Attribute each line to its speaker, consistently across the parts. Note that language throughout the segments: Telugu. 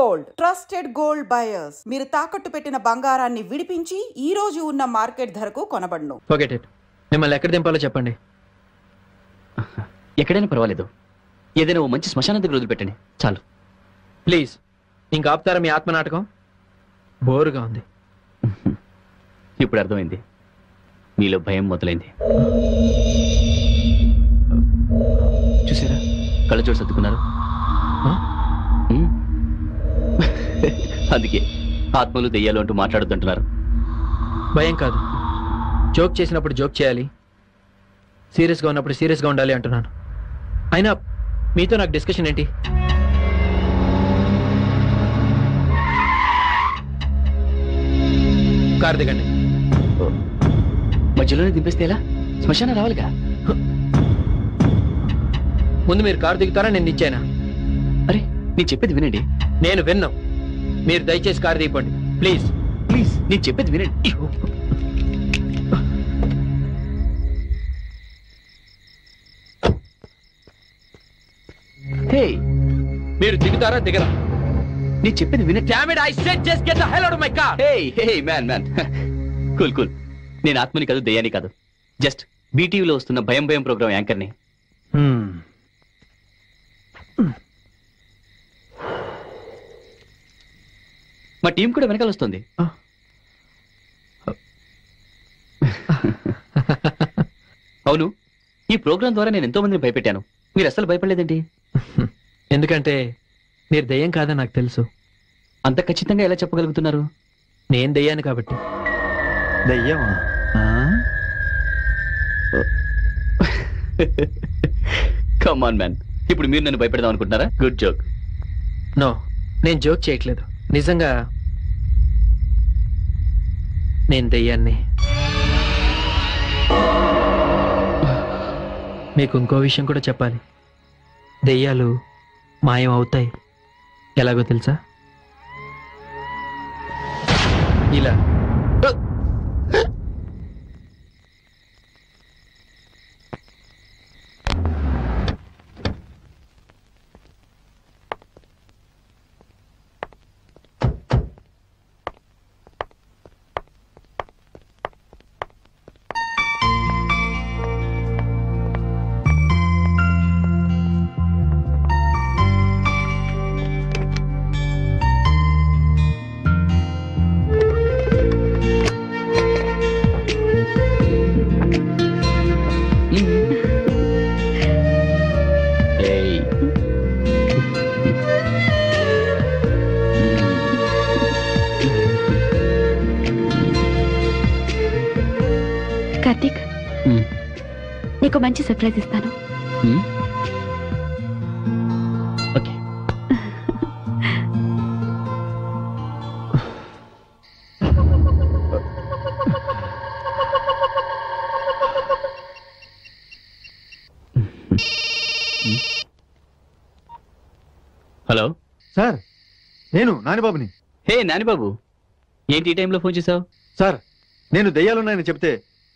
Speaker 1: Gold, trusted gold buyers. మీరు తాకట్టు పెట్టిన బంగారాన్ని విడిపించి ఈ రోజు ఉన్న మార్కెట్ ధరకు కొనబడును.
Speaker 2: Forget it. మిమ్మల్ని ఎక్కడ దింపాలో చెప్పండి.
Speaker 3: ఎక్కడైనా పర్వాలేదు, ఏదైనా ఓ మంచి శ్మశానం దగ్గర వదిలిపెట్టండి చాలు.
Speaker 2: ప్లీజ్, ఇంకా ఆపుతారా మీ ఆత్మ నాటకం? బోరుగా ఉంది.
Speaker 3: ఇప్పుడు అర్థమైంది, మీలో భయం మొదలైంది. చూసారా, కళ్ళ చోటు సర్దుకున్నారు. అందుకే ఆత్మలు దెయ్యాలు అంటూ మాట్లాడొద్దంటున్నారు.
Speaker 2: భయం కాదు, జోక్ చేసినప్పుడు జోక్ చేయాలి, సీరియస్గా ఉన్నప్పుడు సీరియస్గా ఉండాలి అంటున్నాను. అయినా మీతో నాకు డిస్కషన్ ఏంటి? కారు దిగండి.
Speaker 3: మధ్యలోనే దింపేస్తే ఎలా? శ్మశానం రావాలిగా.
Speaker 2: ముందు మీరు కారు దిగుతారా, నేను దించానా?
Speaker 3: అరే, నేను చెప్పేది వినండి.
Speaker 2: నేను విన్నాం. మీరు దయచేసి కారు దిగిపోండి ప్లీజ్.
Speaker 3: ప్లీజ్, నేను చెప్పేది వినండి. హే,
Speaker 2: మీరు దిగుతారా దిగరా?
Speaker 3: నేను చెప్పేది వినండి.
Speaker 2: Damn it, I said just get the hell out of my car.
Speaker 3: Hey, man. Cool. నేను ఆత్మని కాదు, దయ్యాన్ని కాదు, జస్ట్ బీటీవీలో వస్తున్న భయం ప్రోగ్రామ్ యాంకర్ని. మా టీం కూడా వెనకాల వస్తుంది. అవును, ఈ ప్రోగ్రాం ద్వారా నేను ఎంతో మందిని భయపెట్టాను, మీరు అసలు భయపడలేదేంటి?
Speaker 2: ఎందుకంటే మీరు దయ్యం కాదని నాకు తెలుసు.
Speaker 3: అంత ఖచ్చితంగా ఎలా చెప్పగలుగుతున్నారు?
Speaker 2: నేను దయ్యాన్ని కాబట్టి.
Speaker 4: దయ్యమా?
Speaker 3: కమ్ ఆన్ మ్యాన్, ఇప్పుడు మీరు నన్ను భయపెడదాం అనుకుంటున్నారా? Good joke.
Speaker 2: నో, నేను జోక్ చేయట్లేదు, నిజంగా నేను దయ్యాన్ని. మీకు ఇంకో విషయం కూడా చెప్పాలి. దెయ్యాలు మాయం అవుతాయి. ఎలాగో తెలుసా? ఇలా.
Speaker 5: కార్తీక్, నీకు మంచి సర్ప్రైజ్ ఇస్తాను.
Speaker 3: ఓకే. హలో
Speaker 4: సార్, నేను నానిబాబుని.
Speaker 3: హే నానిబాబు, ఏంటి ఈ టైంలో ఫోన్ చేశావు?
Speaker 4: సార్, నేను దెయ్యాలున్నాయని చెప్తే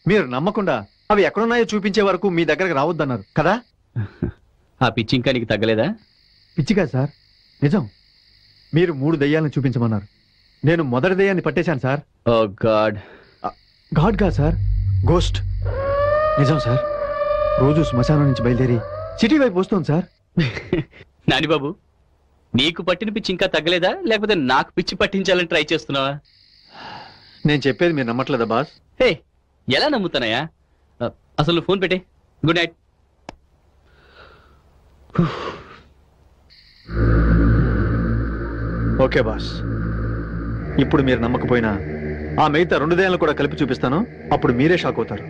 Speaker 4: మీరు నమ్మకుండా అవి ఎక్కడున్నాయో చూపించే వరకు మీ దగ్గరకు రావద్దన్నారు కదా.
Speaker 3: ఆ పిచ్చి ఇంకా నీకు తగ్గలేదా?
Speaker 4: పిచ్చిగా సార్, నిజం. మీరు 3 దెయ్యాలను చూపించమన్నారు. నేను మొదటి దెయ్యాన్ని పట్టేశాను సార్.
Speaker 3: ఓ గాడ్.
Speaker 4: గాడ్ గా సార్, గోస్ట్. నిజం సార్, రోజు శ్మశానం నుంచి బయలుదేరి సిటీ వైపు వస్తుంది సార్.
Speaker 3: నానిబాబు, నీకు పట్టిన పిచ్చి ఇంకా తగ్గలేదా, లేకపోతే నాకు పిచ్చి పట్టించాలని ట్రై చేస్తున్నావా?
Speaker 4: నేను చెప్పేది మీరు నమ్మట్లేదా బాస్?
Speaker 3: హే, ఎలా నమ్ముతానయా? అసలు ఫోన్ పెట్టే. Good night.
Speaker 4: ఓకే బాస్, ఇప్పుడు మీరు నమ్మకపోయినా ఆ మిగతా 2 దెయ్యాలను కూడా కలిపి చూపిస్తాను. అప్పుడు మీరే షాక్ అవుతారు.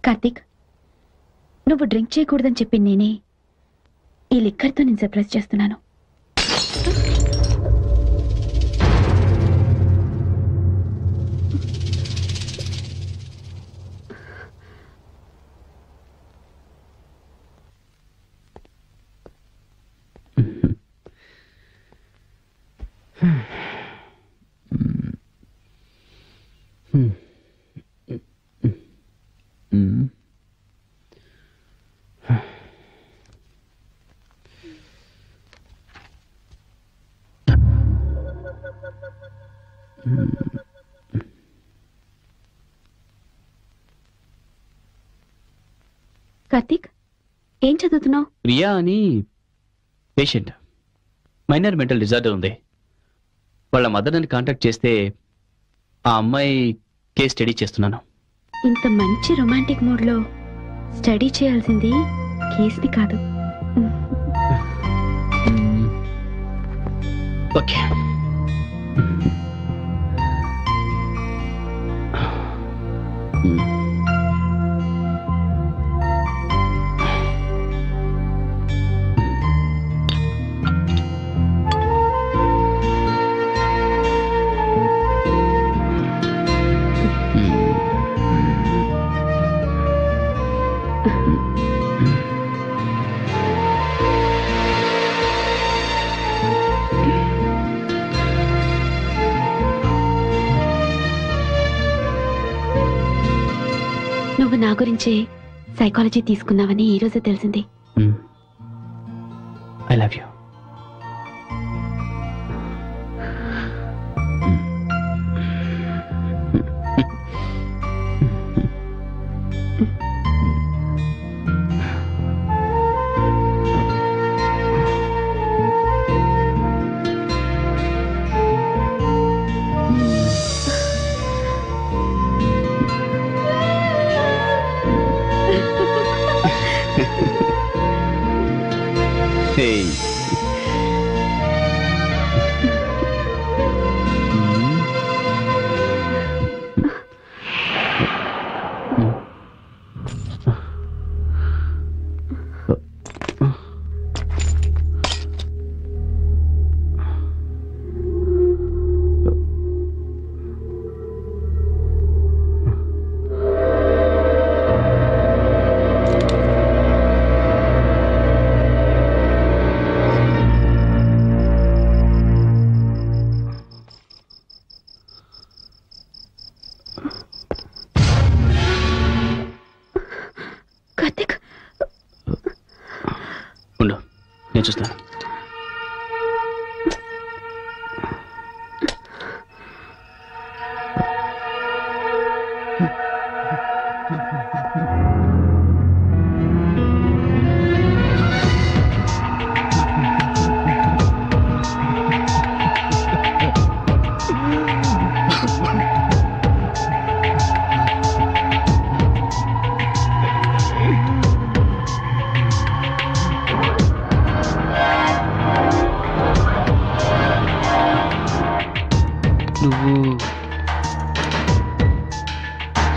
Speaker 5: కార్తీక్, నువ్వు డ్రింక్ చేయకూడదని చెప్పి నేనే ఈ లిక్కర్తో నేను సర్ప్రైజ్ చేస్తున్నాను. కార్తీక్, ఏం చదువుతున్నావు?
Speaker 3: ప్రియా అని పేషెంట్, మైనర్ మెంటల్ డిజార్డర్ ఉంది. వాళ్ళ మదర్ అని కాంటాక్ట్ చేస్తే ఆ అమ్మాయి కేస్ స్టడీ చేస్తున్నాను.
Speaker 5: ఇంత మంచి రొమాంటిక్ మూడ్ లో స్టడీ చేయాల్సింది కేస్ని కాదు.
Speaker 3: ఓకే.
Speaker 5: నువ్వు నా గురించే సైకాలజీ తీసుకున్నావని ఈ రోజే తెలిసింది.
Speaker 3: I love you. Hey. ఉండు, నేను చూస్తాను. నువ్వు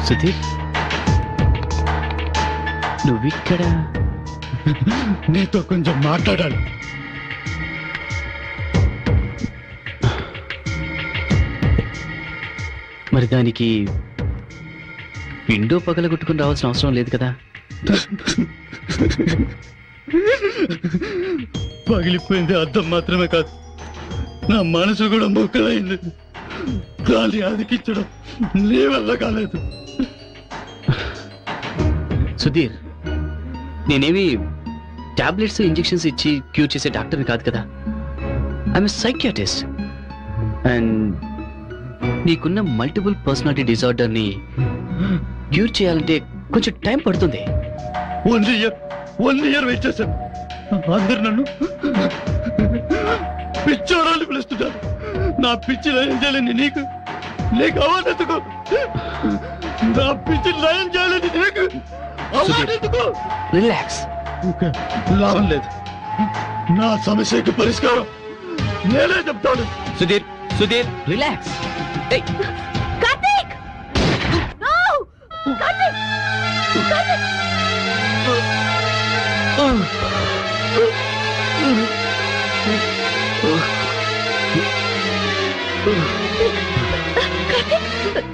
Speaker 3: సుధీర్, నువ్విక్కడ?
Speaker 4: నీతో కొంచెం మాట్లాడాలి.
Speaker 3: మరి దానికి విండో పగలగొట్టుకుని రావాల్సిన అవసరం లేదు కదా.
Speaker 4: పగిలిపోయింది అర్థం మాత్రమే కాదు, నా మనసు కూడా మొక్కలైంది. దాన్ని అదికించడం నీ వల్ల కాలేదు.
Speaker 3: సుధీర్, నేనేమి టాబ్లెట్స్ ఇంజెక్షన్స్ ఇచ్చి క్యూర్ చేసే డాక్టర్ని కాదు కదా. I'm psychiatrist. అండ్ నీకున్న మల్టిపుల్ పర్సనాలిటీ డిజార్డర్ని క్యూర్ చేయాలంటే కొంచెం టైం పడుతుంది.
Speaker 4: 1 year వెయిట్ చేశాను. అందరు నన్ను పిచ్చోడాలు పిలుస్తున్నారు. నా పిచ్చి లయం చేయాలని నీకు అవార్డు ఎందుకు? నా పిచ్చి లయం చేయాలని నీకు అవార్డు ఎందుకు?
Speaker 3: రిలాక్స్.
Speaker 4: లాభం లేదు. నా సమస్యకి పరిష్కారం నేనే చెప్తాను.
Speaker 3: సుధీర్, సుధీర్, రిలాక్స్.
Speaker 5: కార్తీక్! No! కార్తీక్! కార్తీక్! కార్తీక్